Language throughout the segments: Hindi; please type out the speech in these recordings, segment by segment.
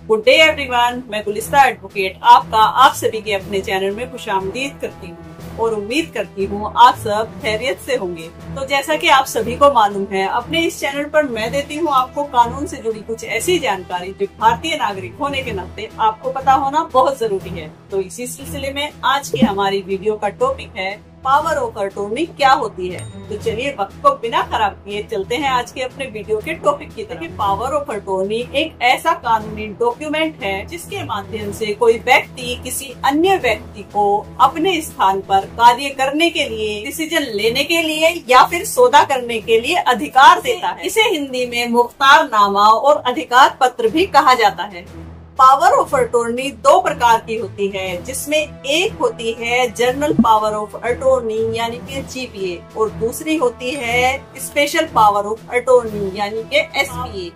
गुड डे एवरीवन, मैं गुलिस्ता एडवोकेट आपका आप सभी के अपने चैनल में खुशामदीद करती हूँ और उम्मीद करती हूँ आप सब खैरियत से होंगे। तो जैसा कि आप सभी को मालूम है, अपने इस चैनल पर मैं देती हूँ आपको कानून से जुड़ी कुछ ऐसी जानकारी जो भारतीय नागरिक होने के नाते आपको पता होना बहुत जरूरी है। तो इसी सिलसिले में आज की हमारी वीडियो का टॉपिक है पावर ऑफ अटॉर्नी क्या होती है। तो चलिए वक्त को बिना खराब किए चलते हैं आज के अपने वीडियो के टॉपिक की तरफ। पावर ऑफ अटॉर्नी एक ऐसा कानूनी डॉक्यूमेंट है जिसके माध्यम से कोई व्यक्ति किसी अन्य व्यक्ति को अपने स्थान पर कार्य करने के लिए, डिसीजन लेने के लिए या फिर सौदा करने के लिए अधिकार देता है। इसे हिंदी में मुख्तारनामा और अधिकार पत्र भी कहा जाता है। पावर ऑफ अटॉर्नी दो प्रकार की होती है, जिसमें एक होती है जनरल पावर ऑफ अटॉर्नी यानी कि जीपीए और दूसरी होती है स्पेशल पावर ऑफ अटॉर्नी यानी कि SPA.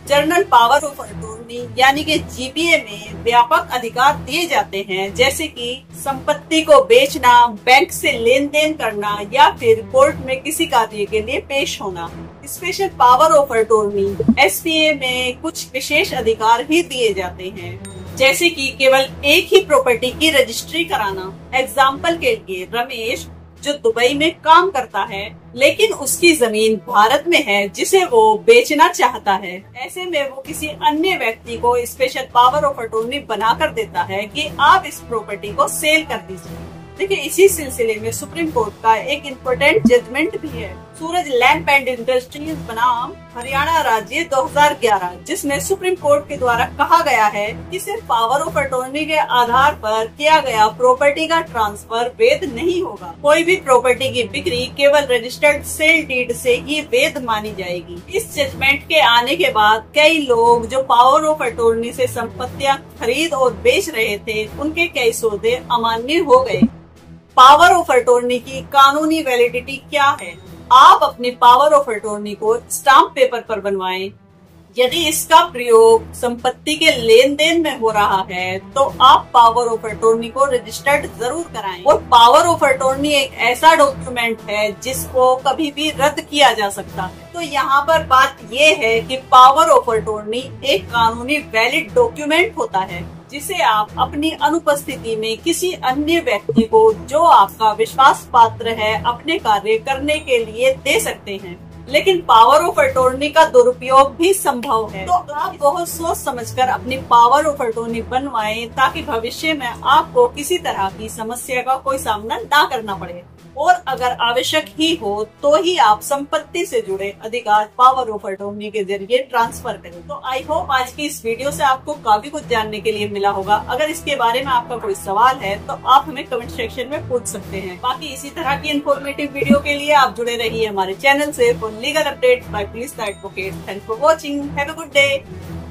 General power of attorney यानी कि जीपीए में व्यापक अधिकार दिए जाते हैं, जैसे कि संपत्ति को बेचना, बैंक से लेन देन करना या फिर कोर्ट में किसी कार्य के लिए पेश होना। Special power of attorney SPA में कुछ विशेष अधिकार ही दिए जाते हैं, जैसे कि केवल एक ही प्रॉपर्टी की रजिस्ट्री कराना। एग्जाम्पल के लिए रमेश जो दुबई में काम करता है लेकिन उसकी जमीन भारत में है जिसे वो बेचना चाहता है, ऐसे में वो किसी अन्य व्यक्ति को स्पेशल पावर ऑफ अटॉर्नी बना कर देता है कि आप इस प्रॉपर्टी को सेल कर दीजिए। देखिए, इसी सिलसिले में सुप्रीम कोर्ट का एक इम्पोर्टेंट जजमेंट भी है, सूरज लैंप एंड इंडस्ट्रीज बनाम हरियाणा राज्य 2011, जिसमें सुप्रीम कोर्ट के द्वारा कहा गया है कि सिर्फ पावर ऑफ अटॉर्नी के आधार पर किया गया प्रॉपर्टी का ट्रांसफर वैध नहीं होगा। कोई भी प्रॉपर्टी की बिक्री केवल रजिस्टर्ड सेल डीड से ही वैध मानी जाएगी। इस जजमेंट के आने के बाद कई लोग जो पावर ऑफ अटॉर्नी से संपत्तियां खरीद और बेच रहे थे, उनके कई सौदे अमान्य हो गए। पावर ऑफ अटॉर्नी की कानूनी वैलिडिटी क्या है? आप अपनी पावर ऑफ अटॉर्नी को स्टाम्प पेपर पर बनवाएं। यदि इसका प्रयोग संपत्ति के लेन देन में हो रहा है तो आप पावर ऑफ अटॉर्नी को रजिस्टर्ड जरूर कराएं। और पावर ऑफ अटॉर्नी एक ऐसा डॉक्यूमेंट है जिसको कभी भी रद्द किया जा सकता है। तो यहाँ पर बात ये है कि पावर ऑफ अटॉर्नी एक कानूनी वैलिड डॉक्यूमेंट होता है जिसे आप अपनी अनुपस्थिति में किसी अन्य व्यक्ति को जो आपका विश्वास पात्र है अपने कार्य करने के लिए दे सकते हैं। लेकिन पावर ऑफ अटॉर्नी का दुरुपयोग भी संभव है, तो आप बहुत सोच समझकर अपनी पावर ऑफ अटॉर्नी बनवाएं ताकि भविष्य में आपको किसी तरह की समस्या का कोई सामना ना करना पड़े। और अगर आवश्यक ही हो तो ही आप संपत्ति से जुड़े अधिकार पावर ऑफ अटॉर्नी के जरिए ट्रांसफर करें। तो आई होप आज की इस वीडियो से आपको काफी कुछ जानने के लिए मिला होगा। अगर इसके बारे में आपका कोई सवाल है तो आप हमें कमेंट सेक्शन में पूछ सकते हैं। बाकी इसी तरह की इन्फॉर्मेटिव वीडियो के लिए आप जुड़े रहिए हमारे चैनल से for legal update by Gulista advocate. Thanks for watching. Have a good day.